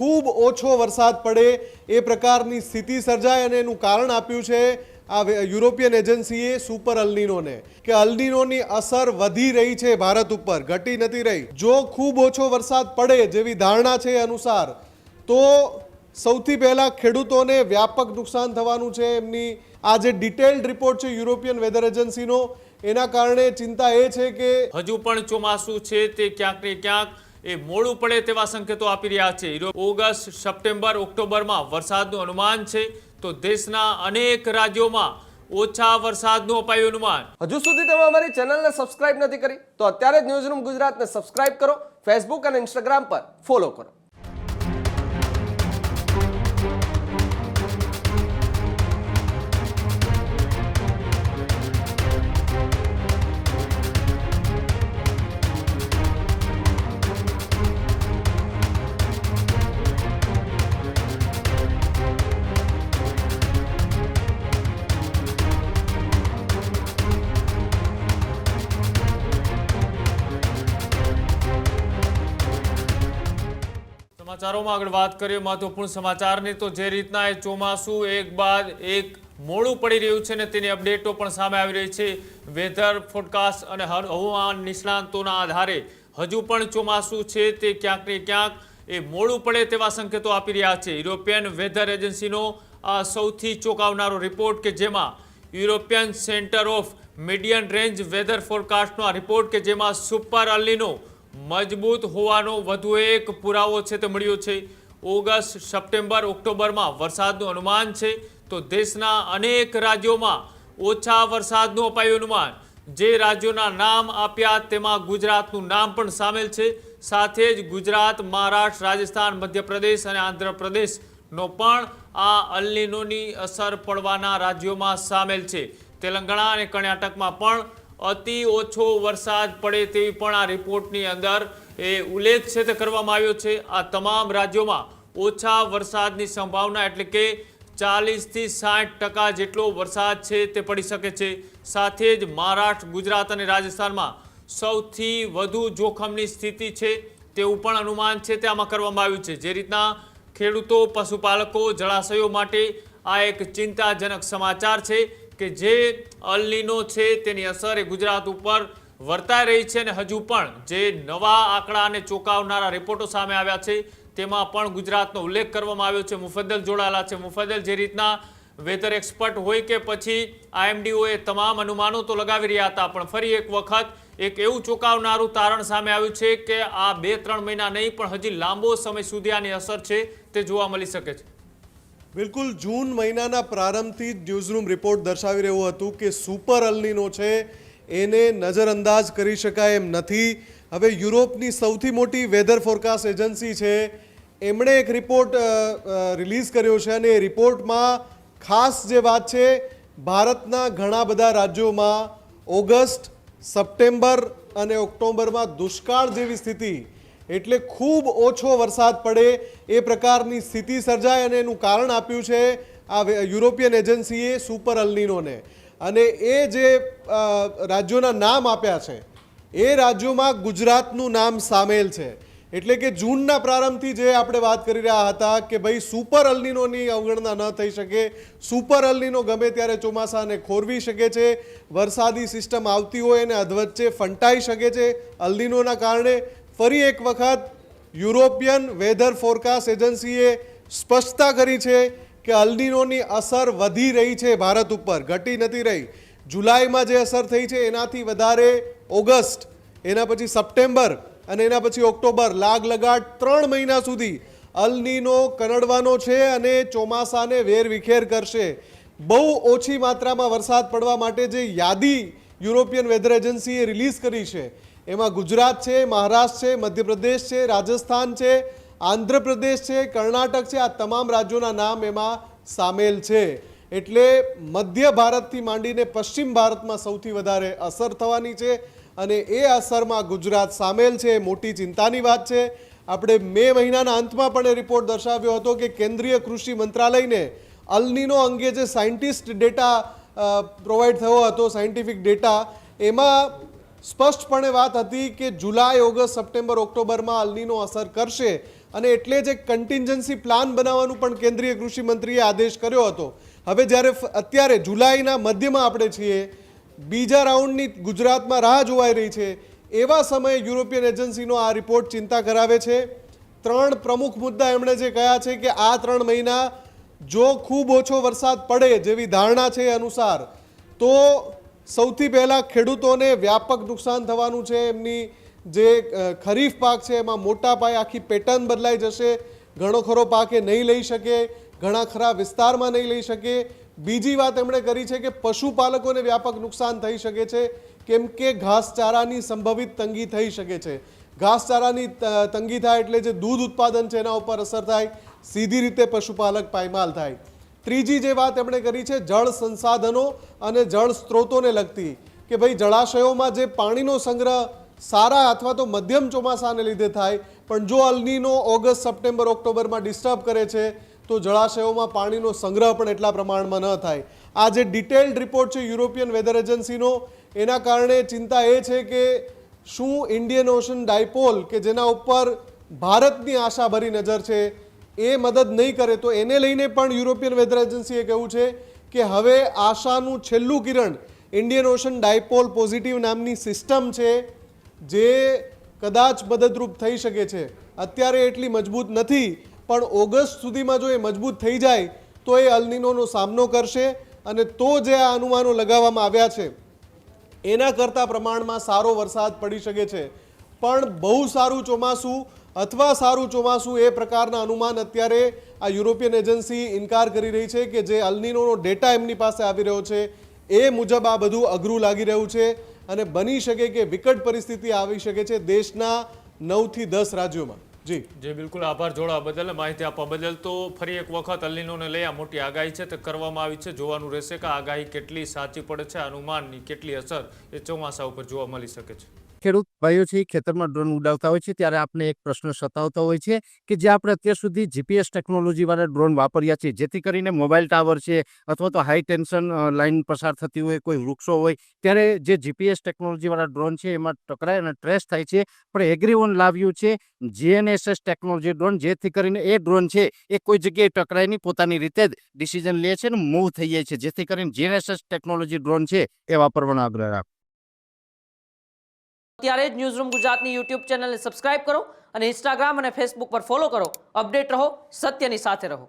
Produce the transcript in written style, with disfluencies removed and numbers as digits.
ખૂબ ઓછો વરસાદ પડે એ પ્રકારની સ્થિતિ સર્જાય અને એનું કારણ આપ્યું છે આ યુરોપિયન એજન્સીએ સુપર અલ્નીનોને કે અલ્નીનોની અસર વધી રહી છે ભારત ઉપર, ઘટી નથી રહી. જો ખૂબ ઓછો વરસાદ પડે જેવી ધારણા છે એ અનુસાર તો સૌથી પહેલા ખેડૂતોને વ્યાપક નુકસાન થવાનું છે. એમની આ જે ડિટેલ્ડ રિપોર્ટ છે યુરોપિયન વેધર એજન્સીનો, એના કારણે ચિંતા એ છે કે હજુ પણ ચોમાસું છે તે ક્યાંક ને ક્યાંક એ મોડું પડે તેવા સંકેતો આપી રહ્યા છે. ઓગસ્ટ, સપ્ટેમ્બર, ઓક્ટોબરમાં વરસાદનું અનુમાન છે તો દેશના અનેક રાજ્યોમાં ઓછા વરસાદનું અપાયું અનુમાન. હજુ સુધી તમે અમારી ચેનલને સબસ્ક્રાઇબ નથી કરી તો અત્યારે જ ન્યૂઝરૂમ ગુજરાતને સબસ્ક્રાઇબ કરો, ફેસબુક અને ઇન્સ્ટાગ્રામ પર ફોલો કરો. સમાચારોમાં આગળ વાત કરીએ મહત્વપૂર્ણ સમાચારની, તો જે રીતના એ ચોમાસું એક બાદ એક મોડું પડી રહ્યું છે ને તેની અપડેટો પણ સામે આવી રહી છે. વેધર ફોરકાસ્ટ અને હવામાન નિષ્ણાંતોના આધારે હજુ પણ ચોમાસું છે તે ક્યાંક ને ક્યાંક એ મોડું પડે તેવા સંકેતો આપી રહ્યા છે. યુરોપિયન વેધર એજન્સીનો આ સૌથી ચોંકાવનારો રિપોર્ટ કે જેમાં European centre of medium range weather ફોરકાસ્ટનો આ રિપોર્ટ કે જેમાં સુપર અલ્નીનો મજબૂત હોવાનો વધુ એક પુરાવો છે તે મળ્યો છે. ઓગસ્ટ, સપ્ટેમ્બર, ઓક્ટોબરમાં વરસાદનું અનુમાન છે તો દેશના અનેક રાજ્યોમાં ઓછા વરસાદનું અપાયું અનુમાન. જે રાજ્યોના નામ આપ્યા તેમાં ગુજરાતનું નામ પણ સામેલ છે. સાથે જ ગુજરાત, મહારાષ્ટ્ર, રાજસ્થાન, મધ્યપ્રદેશ અને આંધ્રપ્રદેશનો પણ આ અલ્નીનોની અસર પડવાના રાજ્યોમાં સામેલ છે. તેલંગાણા અને કર્ણાટકમાં પણ અતિ ઓછો વરસાદ પડે તેવી પણ આ રિપોર્ટની અંદર એ ઉલ્લેખ છે તે કરવામાં આવ્યો છે. આ તમામ રાજ્યોમાં ઓછા વરસાદની સંભાવના એટલે કે 40 થી 60% જેટલો વરસાદ છે તે પડી શકે છે. સાથે જ મહારાષ્ટ્ર, ગુજરાત અને રાજસ્થાનમાં સૌથી વધુ જોખમની સ્થિતિ છે તેવું પણ અનુમાન છે તે આમાં કરવામાં આવ્યું છે. જે રીતના ખેડૂતો, પશુપાલકો, જળાશયો માટે આ એક ચિંતાજનક સમાચાર છે કે જે અલ્નીનો છે તેની અસર એ ગુજરાત ઉપર વર્તાઈ રહી છે અને હજુ પણ જે નવા આંકડા અને ચોંકાવનારા રિપોર્ટો સામે આવ્યા છે તેમાં પણ ગુજરાતનો ઉલ્લેખ કરવામાં આવ્યો છે. મુફદ્દલ જોડાયેલા છે. મુફદ્દલ, જે રીતના વેધર એક્સપર્ટ હોય કે પછી આઈએમડીઓએ તમામ અનુમાનો તો લગાવી રહ્યા હતા પણ ફરી એક વખત એક એવું ચોંકાવનારું તારણ સામે આવ્યું છે કે આ 2-3 મહિના નહીં પણ હજી લાંબો સમય સુધી આની અસર છે તે જોવા મળી શકે છે. બિલકુલ જૂન મહિનાના પ્રારંભથી જ ન્યૂઝરૂમ રિપોર્ટ દર્શાવી રહ્યું હતું કે સુપર અલ્નીનો છે એને નજરઅંદાજ કરી શકાય એમ નથી. હવે યુરોપની સૌથી મોટી વેધર ફોરકાસ્ટ એજન્સી છે એમણે એક રિપોર્ટ રિલીઝ કર્યો છે અને એ રિપોર્ટમાં ખાસ જે વાત છે ભારતના ઘણા બધા રાજ્યોમાં ઓગસ્ટ, સપ્ટેમ્બર અને ઓક્ટોબરમાં દુષ્કાળ જેવી સ્થિતિ એટલે ખૂબ ઓછો વરસાદ પડે એ પ્રકારની સ્થિતિ સર્જાય અને એનું કારણ આપ્યું છે આ યુરોપિયન એજન્સીએ સુપર અલ્નીનોને. અને એ જે રાજ્યોના નામ આપ્યા છે એ રાજ્યોમાં ગુજરાતનું નામ સામેલ છે. એટલે કે જૂનના પ્રારંભથી જે આપણે વાત કરી રહ્યા હતા કે ભાઈ સુપર અલ્નીનોની અવગણના ન થઈ શકે. સુપર અલ્નીનો ગમે ત્યારે ચોમાસાને ખોરવી શકે છે. વરસાદી સિસ્ટમ આવતી હોય અને અધવચ્ચે ફંટાઈ શકે છે અલ્નીનોના કારણે. ફરી એક વખત યુરોપિયન વેધર ફોરકાસ્ટ એજન્સીએ સ્પષ્ટતા કરી છે કે અલ્નીનોની અસર વધી રહી છે ભારત ઉપર, ઘટી નથી રહી. જુલાઈમાં જે અસર થઈ છે એનાથી વધારે ઓગસ્ટ, એના પછી સપ્ટેમ્બર અને એના પછી ઓક્ટોબર, લાગલગાટ 3 મહિના સુધી અલ્નીનો કનડવાનો છે અને ચોમાસાને વેરવિખેર કરશે. બહુ ઓછી માત્રામાં વરસાદ પડવા માટે જે યાદી યુરોપિયન વેધર એજન્સીએ રિલીઝ કરી છે એમાં ગુજરાત છે, મહારાષ્ટ્ર છે, મધ્યપ્રદેશ છે, રાજસ્થાન છે, આંધ્રપ્રદેશ છે, કર્ણાટક છે, આ તમામ રાજ્યોના નામ એમાં સામેલ છે. એટલે મધ્ય ભારતથી માંડીને પશ્ચિમ ભારતમાં સૌથી વધારે અસર થવાની છે અને એ અસરમાં ગુજરાત સામેલ છે. મોટી ચિંતાની વાત છે. આપણે મે મહિનાના અંતમાં પણ એ રિપોર્ટ દર્શાવ્યો હતો કે કેન્દ્રીય કૃષિ મંત્રાલયને અલ્નીનો અંગે જે સાયન્ટિસ્ટ ડેટા પ્રોવાઈડ થયો હતો, સાયન્ટિફિક ડેટા, એમાં સ્પષ્ટપણે વાત હતી કે જુલાઈ, ઓગસ્ટ, સપ્ટેમ્બર, ઓક્ટોબરમાં અલ્નીનો અસર કરશે અને એટલે જ એક કન્ટિન્જન્સી પ્લાન બનાવવાનું પણ કેન્દ્રીય કૃષિ મંત્રીએ આદેશ કર્યો હતો. હવે જ્યારે અત્યારે જુલાઈના મધ્યમાં આપણે છીએ, બીજા રાઉન્ડની ગુજરાતમાં રાહ જોવાઈ રહી છે, એવા સમયે યુરોપિયન એજન્સીનો આ રિપોર્ટ ચિંતા કરાવે છે. 3 પ્રમુખ મુદ્દા એમણે જે કહ્યા છે કે આ 3 મહિના જો ખૂબ ઓછો વરસાદ પડે જેવી ધારણા છે એ અનુસાર, તો સૌથી પહેલાં ખેડૂતોને વ્યાપક નુકસાન થવાનું છે. એમની જે ખરીફ પાક છે એમાં મોટા પાયે આખી પેટર્ન બદલાઈ જશે. ઘણો ખરો પાક એ નહીં લઈ શકે, ઘણા ખરા વિસ્તારમાં નહીં લઈ શકે. બીજી વાત એમણે કરી છે કે પશુપાલકોને વ્યાપક નુકસાન થઈ શકે છે, કેમ કે ઘાસચારાની સંભવિત તંગી થઈ શકે છે. ઘાસચારાની તંગી થાય એટલે જે દૂધ ઉત્પાદન છે એના ઉપર અસર થાય, સીધી રીતે પશુપાલક પાયમાલ થાય. ત્રીજી જે વાત એમણે કરી છે જળ સંસાધનો અને જળ સ્ત્રોતોને લગતી, કે ભાઈ જળાશયોમાં જે પાણીનો સંગ્રહ સારા અથવા તો મધ્યમ ચોમાસાને લીધે થાય, પણ જો અલ્નીનો ઓગસ્ટ, સપ્ટેમ્બર, ઓક્ટોબરમાં ડિસ્ટર્બ કરે છે તો જળાશયોમાં પાણીનો સંગ્રહ પણ એટલા પ્રમાણમાં ન થાય. આ જે ડિટેલ્ડ રિપોર્ટ છે યુરોપિયન વેધર એજન્સીનો, એના કારણે ચિંતા એ છે કે શું ઇન્ડિયન ઓશન ડાયપોલ કે જેના ઉપર ભારતની આશાભરી નજર છે એ મદદ નહીં કરે, તો એને લઈને પણ યુરોપિયન વેધર એજન્સીએ કહ્યું છે કે હવે આશાનું છેલ્લું કિરણ ઇન્ડિયન ઓશન ડાયપોલ પોઝિટિવ નામની સિસ્ટમ છે, જે કદાચ મદદરૂપ થઈ શકે છે. અત્યારે એટલી મજબૂત નથી, પણ ઓગસ્ટ સુધીમાં જો એ મજબૂત થઈ જાય તો એ અલ્નીનોનો સામનો કરશે, અને તો જે આ અનુમાનો લગાવવામાં આવ્યા છે એના કરતાં પ્રમાણમાં સારો વરસાદ પડી શકે છે. પણ બહુ સારું ચોમાસું અથવા સારું ચોમાસું એ પ્રકારના અનુમાન અત્યારે આ યુરોપિયન એજન્સી ઇનકાર કરી રહી છે, કે જે અલ્નીનોનો ડેટા એમની પાસે આવી રહ્યો છે એ મુજબ આ બધું અઘરું લાગી રહ્યું છે, અને બની શકે કે વિકટ પરિસ્થિતિ આવી શકે છે દેશના 9 થી 10 રાજ્યોમાં. જી બિલકુલ, આભાર જોડવા બદલ, માહિતી આપવા બદલ. તો ફરી એક વખત અલ્નીનોને લઈ આ મોટી આગાહી છે તે કરવામાં આવી છે. જોવાનું રહેશે કે આ આગાહી કેટલી સાચી પડે છે, અનુમાનની કેટલી અસર એ ચોમાસા ઉપર જોવા મળી શકે છે. ખેડૂત ભાઈઓ છે ખેતરમાં ડ્રોન ઉડાવતા હોય છે ત્યારે આપણે એક પ્રશ્ન સતાવતો હોય છે કે જે આપણે અત્યાર સુધી જીપીએસ ટેકનોલોજી વાળા ડ્રોન વાપર્યા છે, જેથી કરીને મોબાઈલ ટાવર છે અથવા તો હાઈ ટેન્શન લાઈન પસાર થતી હોય, કોઈ વૃક્ષો હોય, ત્યારે જે જીપીએસ ટેકનોલોજી વાળા ડ્રોન છે એમાં ટકરાય અને ટ્રેસ થાય છે. પણ એગ્રીઓન લાવ્યું છે જીએનએસએસ ટેકનોલોજી ડ્રોન, જેથી કરીને એ ડ્રોન છે એ કોઈ જગ્યાએ ટકરાય નહીં, પોતાની રીતે જ ડિસિઝન લે છે અને મૂવ થઈ જાય છે, જેથી કરીને જીએનએસએસ ટેકનોલોજી ડ્રોન છે એ વાપરવાનો આગ્રહ રાખો. અત્યારે જ ન્યૂઝરૂમ ગુજરાતની યુટ્યુબ ચેનલને સબસ્ક્રાઇબ કરો અને ઇન્સ્ટાગ્રામ અને ફેસબુક પર ફોલો કરો. અપડેટ રહો, સત્યની સાથે રહો.